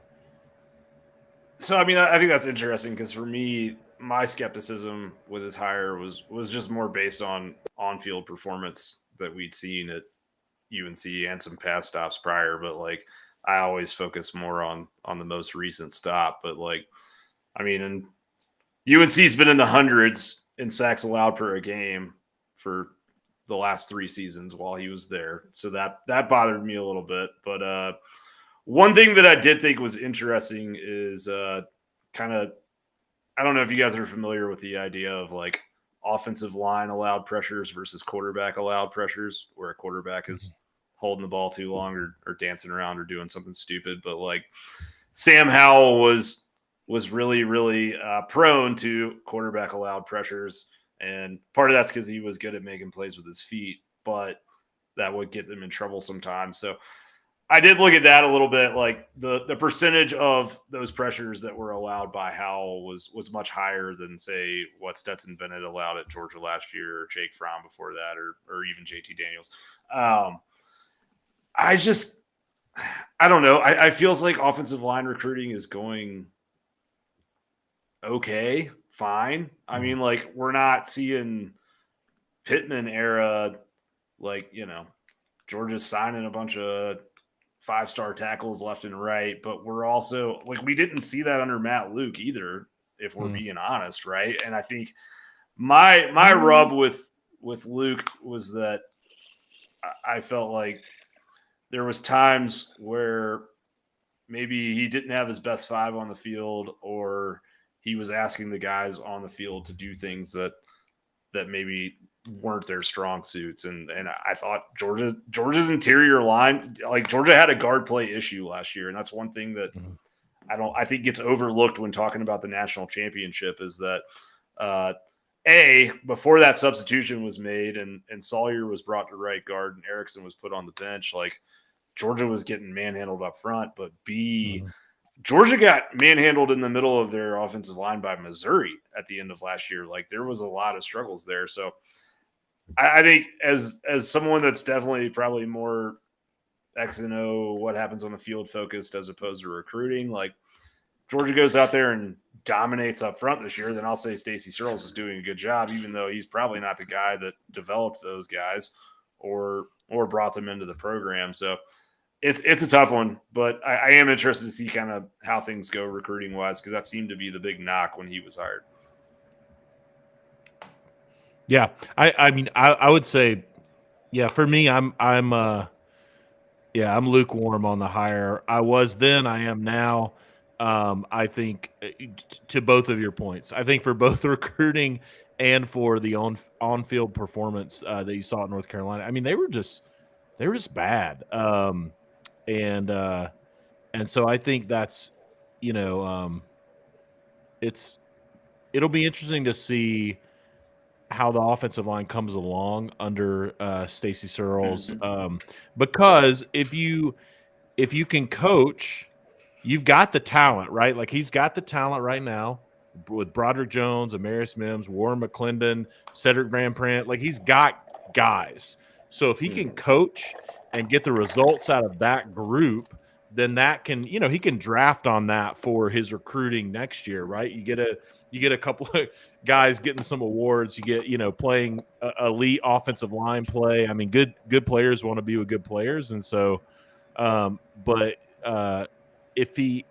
So, I mean, I think that's interesting because for me, my skepticism with his hire was just more based on on-field performance that we'd seen at UNC and some past stops prior. But like, I always focus more on the most recent stop. But like, I mean, and UNC's been in the hundreds in sacks allowed per a game for the last 3 seasons while he was there. So that bothered me a little bit. But one thing that I did think was interesting is kind of, I don't know if you guys are familiar with the idea of like offensive line allowed pressures versus quarterback allowed pressures, where a quarterback is holding the ball too long or dancing around or doing something stupid. But like Sam Howell was really, really prone to quarterback allowed pressures. And part of that's because he was good at making plays with his feet, but that would get them in trouble sometimes. So I did look at that a little bit. Like the percentage of those pressures that were allowed by Howell was much higher than, say, what Stetson Bennett allowed at Georgia last year, or Jake Fromm before that, or even JT Daniels. I don't know. I feels like offensive line recruiting is going okay, fine. I mean, like, we're not seeing Pittman era, like, Georgia's signing a bunch of 5-star tackles left and right, but we're also like, we didn't see that under Matt Luke either, if we're being honest, right? And I think my rub with Luke was that I felt like there was times where maybe he didn't have his best five on the field, or he was asking the guys on the field to do things that maybe weren't their strong suits. And I thought Georgia's interior line, like Georgia had a guard play issue last year, and that's one thing that I think gets overlooked when talking about the national championship is that before that substitution was made and Sawyer was brought to right guard and Erickson was put on the bench, like Georgia was getting manhandled up front, but Georgia got manhandled in the middle of their offensive line by Missouri at the end of last year. Like there was a lot of struggles there. So I think as someone that's definitely probably more X and O, what happens on the field focused as opposed to recruiting, like Georgia goes out there and dominates up front this year, then I'll say Stacy Searels is doing a good job, even though he's probably not the guy that developed those guys or brought them into the program. So it's a tough one, but I am interested to see kind of how things go recruiting wise, because that seemed to be the big knock when he was hired. Yeah, I mean, I would say, yeah, for me, I'm lukewarm on the hire. I was then, I am now. I think to both of your points, I think for both recruiting and for the on-field performance that you saw at North Carolina, I mean, they were just bad. And so I think that's, it'll be interesting to see how the offensive line comes along under Stacy Searels, because if you can coach, you've got the talent, right? Like he's got the talent right now with Broderick Jones, Amarius Mims, Warren McClendon, Cedric Van Prant. Like he's got guys. So if he can coach and get the results out of that group, then that can, he can draft on that for his recruiting next year, right? You get a couple of guys getting some awards. You get, playing elite offensive line play. I mean, good players want to be with good players, and so, but if he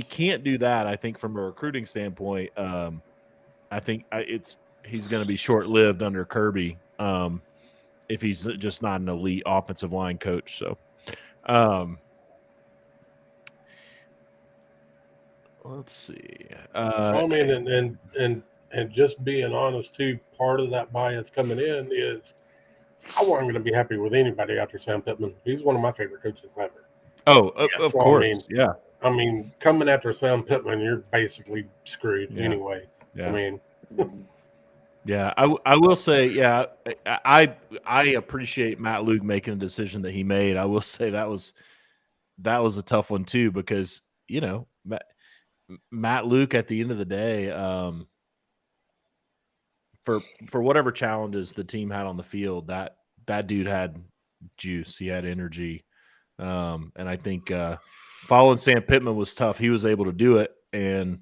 can't do that, I think from a recruiting standpoint, I think he's going to be short-lived under Kirby. If he's just not an elite offensive line coach. So, let's see. I mean, and just being honest too, part of that bias coming in is I wasn't going to be happy with anybody after Sam Pittman. He's one of my favorite coaches ever. Oh, of course. I mean, coming after Sam Pittman, you're basically screwed anyway. Yeah. I mean, yeah, I will say, yeah, I appreciate Matt Luke making the decision that he made. I will say that was a tough one too, because Matt Luke at the end of the day, for whatever challenges the team had on the field, that dude had juice. He had energy, and I think following Sam Pittman was tough. He was able to do it and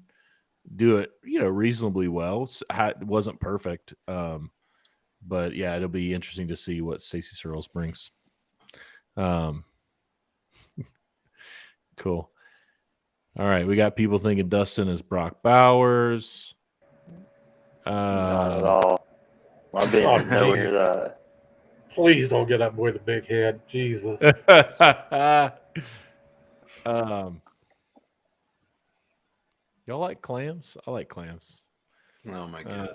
do it, reasonably well. It wasn't perfect, but yeah, it'll be interesting to see what Stacy Searels brings. Cool. All right, we got people thinking Dustin is Brock Bowers. Not at all. My business nowhere near that. Please don't get that boy the big head. Jesus. Y'all like clams? I like clams. Oh my God.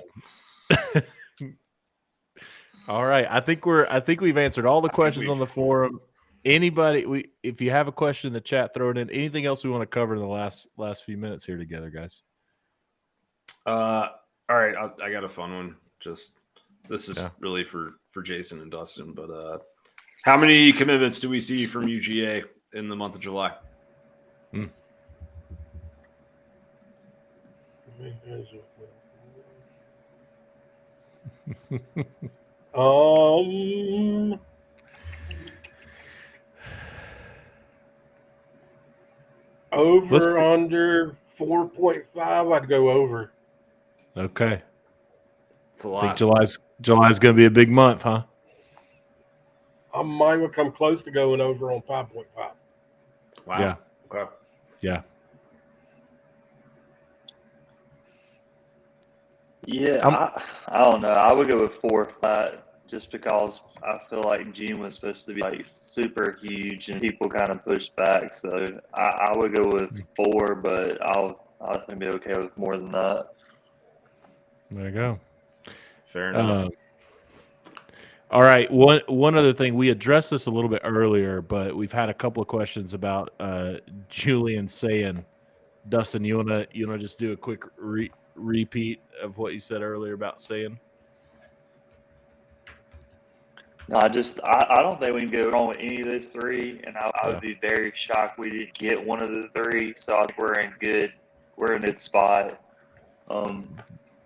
All right. I think we've answered all the questions on the forum. Anybody, if you have a question in the chat, throw it in. Anything else we want to cover in the last few minutes here together, guys? All right. I got a fun one. This is really for Jason and Dustin, but how many commitments do we see from UGA in the month of July? Under 4.5, I'd go over. Okay. It's a lot. I think July's going to be a big month, huh? I might come close to going over on 5.5. Wow. Yeah. Okay. Yeah. Yeah, I don't know. I would go with 4 or 5. just because I feel like Gene was supposed to be like super huge and people kind of pushed back. So I would go with 4, but I think be okay with more than that. There you go. Fair enough. All right. One other thing, we addressed this a little bit earlier, but we've had a couple of questions about Julian saying. Dustin, you wanna just do a quick repeat of what you said earlier about saying? No, I don't think we can go wrong with any of those 3, and I would be very shocked we didn't get one of the 3. So I think we're in a good spot.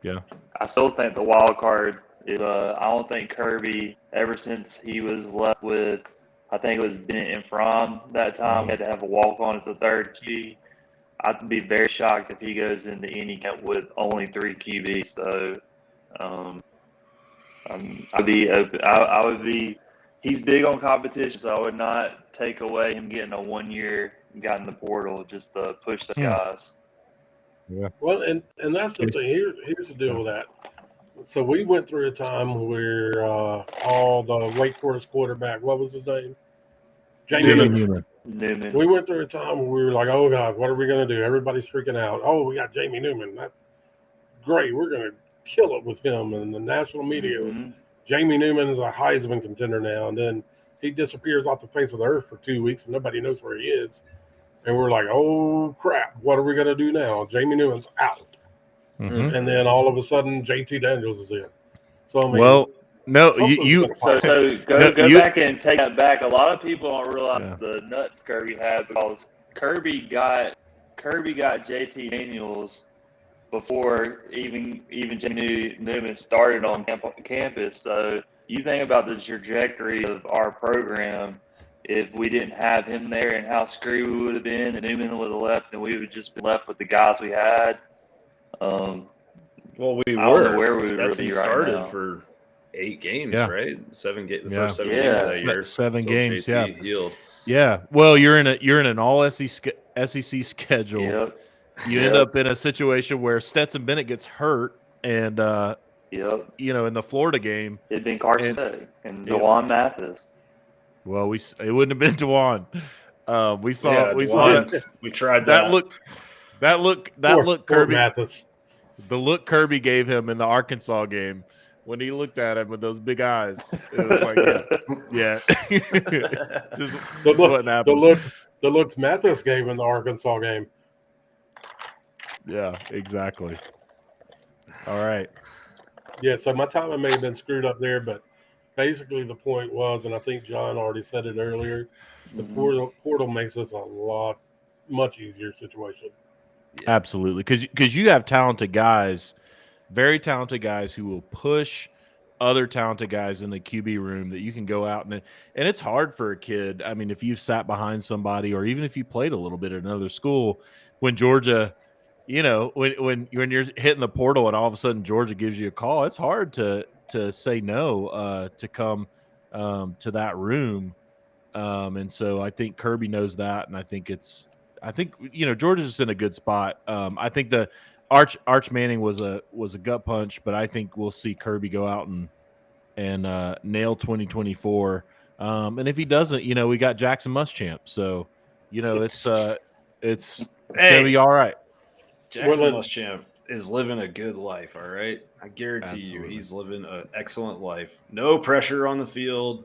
Yeah. I still think the wild card is I don't think Kirby, ever since he was left with, I think it was Bennett and Fromm that time, we had to have a walk on as a third QB. I'd be very shocked if he goes into any camp with only 3 QBs. So I'd be open. I would be. He's big on competition, so I would not take away him getting a 1-year guy in the portal just to push the guys. Yeah. Well, and that's the thing. Here's the deal with that. So we went through a time where all the Wake Forest quarterback, what was his name? Jamie Newman. We went through a time where we were like, oh, God, what are we going to do? Everybody's freaking out. Oh, we got Jamie Newman. That's great. We're going to kill it with him. And the national media, Jamie Newman is a Heisman contender now. And then he disappears off the face of the earth for 2 weeks and nobody knows where he is. And we're like, oh, crap. What are we going to do now? Jamie Newman's out. Mm-hmm. And then all of a sudden, JT Daniels is in. So, I mean, well, no, go back and take that back. A lot of people don't realize the nuts Kirby had because Kirby got JT Daniels before even Jamie Newman started on campus. So you think about the trajectory of our program. If we didn't have him there and how screwed we would have been, and Newman would have left, and we would have just been left with the guys we had. Well, we I don't were. know where we would Stetson be started right now. for 8 games, Yeah. right? 7 games. The Yeah. first 7 games of that year. 7 until games. JC Yeah. healed. Yeah. Well, you're in an all SEC schedule. Yep. You end up in a situation where Stetson Bennett gets hurt, and you know, in the Florida game, it'd been Carson Day and DeJuan Mathis. Well, it wouldn't have been DeJuan. We saw DeJuan, that. We tried that. That look Kirby. Mathis. The look Kirby gave him in the Arkansas game when he looked at him with those big eyes. It was like, yeah. just what happened. The looks Mathis gave in the Arkansas game. Yeah, exactly. All right. Yeah, so my timing may have been screwed up there, but basically the point was, and I think John already said it earlier, the portal makes this a much easier situation. Yeah. Absolutely, because you have talented guys, very talented guys who will push other talented guys in the QB room that you can go out and it's hard for a kid. I mean, if you've sat behind somebody or even if you played a little bit at another school, when Georgia, you know, when you're hitting the portal and all of a sudden Georgia gives you a call, it's hard to say no to come to that room. And so I think Kirby knows that, and I think you know, Georgia's just in a good spot. I think the Arch Manning was a gut punch, but I think we'll see Kirby go out and nail 2024. And if he doesn't, you know, we got Jackson Muschamp, so you know it's gonna be all right. Jackson Muschamp is living a good life. All right, I guarantee you, he's living an excellent life. No pressure on the field.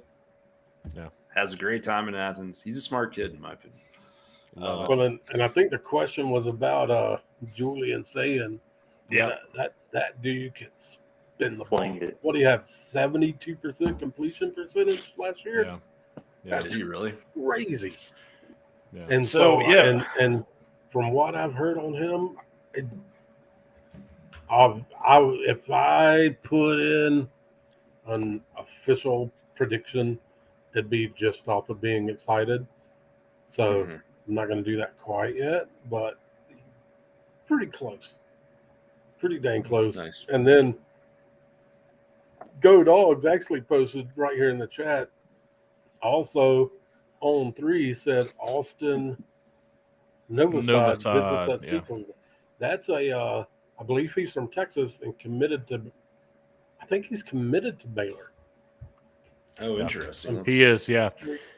Yeah, has a great time in Athens. He's a smart kid, in my opinion. Well, and I think the question was about Julian saying, that dude can spin the ball. What do you have? 72% completion percentage last year. Yeah. Did he really? Crazy. Yeah. And so and from what I've heard on him, if I put in an official prediction, it'd be just off of being excited. So. I'm not going to do that quite yet, but pretty close. Pretty dang close. Nice. And then Go Dogs actually posted right here in the chat. Also on 3 said Austin Novosad visits that sequel. That's I believe he's from Texas and committed to Baylor. Oh, interesting. He is, yeah.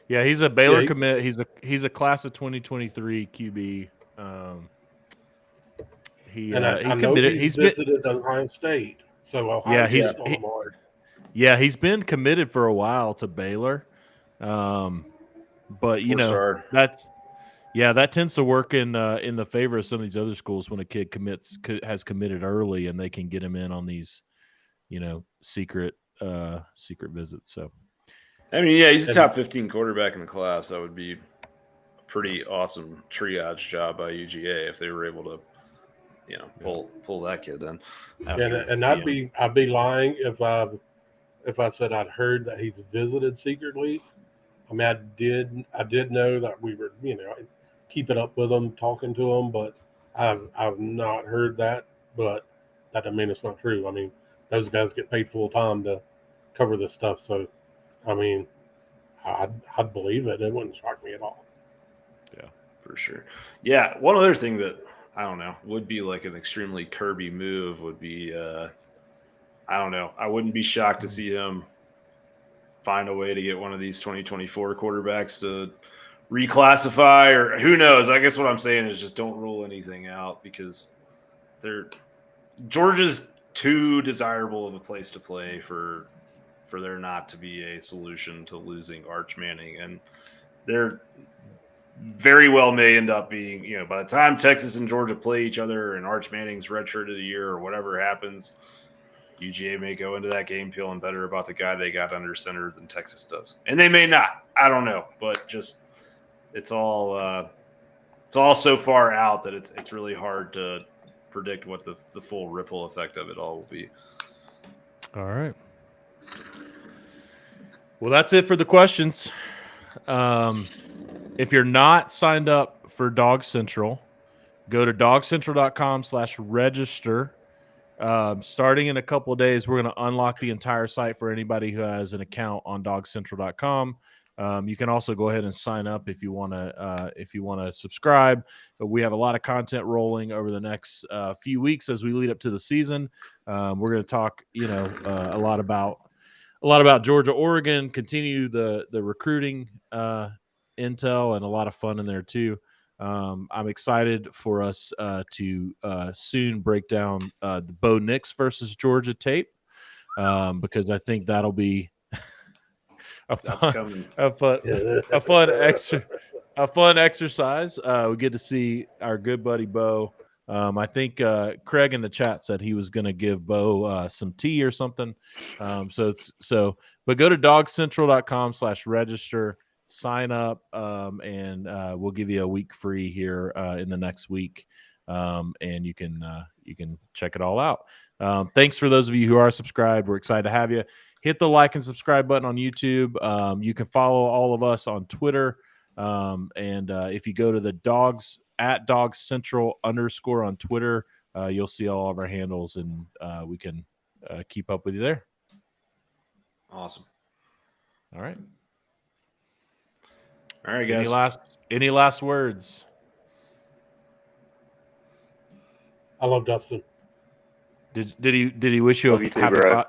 He's a Baylor he's- commit. He's a class of 2023 QB. He I know committed. he's Been visited Ohio State, so Ohio he's State's on him hard. he's been committed for a while to Baylor. But you know 4-star. that tends to work in the favor of some of these other schools when a kid has committed early and they can get him in on these, secret visits. So, I mean, yeah, he's a top 15 quarterback in the class. That would be a pretty awesome triage job by UGA if they were able to, pull that kid in. And I'd be lying if I said I'd heard that he's visited secretly. I mean, I did know that we were, keeping up with him, talking to him, but I've not heard that. But that doesn't mean it's not true. I mean, those guys get paid full time to cover this stuff, so I mean, I'd believe it. It wouldn't shock me at all. Yeah, for sure. Yeah, one other thing that I don't know would be like an extremely Kirby move would be I don't know. I wouldn't be shocked to see him find a way to get one of these 2024 quarterbacks to reclassify, or who knows. I guess what I'm saying is just don't rule anything out because Georgia's too desirable of a place to play for there not to be a solution to losing Arch Manning, and they're very well may end up being, by the time Texas and Georgia play each other and Arch Manning's redshirted a year or whatever happens, UGA may go into that game feeling better about the guy they got under center than Texas does, and they may not. I don't know, but just it's all so far out that it's really hard to predict what the full ripple effect of it all will be. All right. Well, that's it for the questions. If you're not signed up for Dawgs Central, go to dawgcentral.com/register. Starting in a couple of days, we're going to unlock the entire site for anybody who has an account on dawgcentral.com. You can also go ahead and sign up if you want to subscribe. But we have a lot of content rolling over the next few weeks as we lead up to the season. We're going to talk, a lot about Georgia, Oregon, continue the recruiting intel, and a lot of fun in there too. I'm excited for us to soon break down the Bo Nix versus Georgia tape because I think that'll be a fun exercise. We get to see our good buddy Bo. I think Craig in the chat said he was going to give Bo some tea or something. But go to dawgcentral.com/register, sign up, and we'll give you a week free here in the next week, and you can check it all out. Thanks for those of you who are subscribed. We're excited to have you. Hit the like and subscribe button on YouTube. You can follow all of us on Twitter. And if you go to the Dawgs Central _ on Twitter, you'll see all of our handles, and we can keep up with you there. Awesome. All right. All right, guys. Any last words? I love Dustin. Did he wish you Love a you too, happy bro.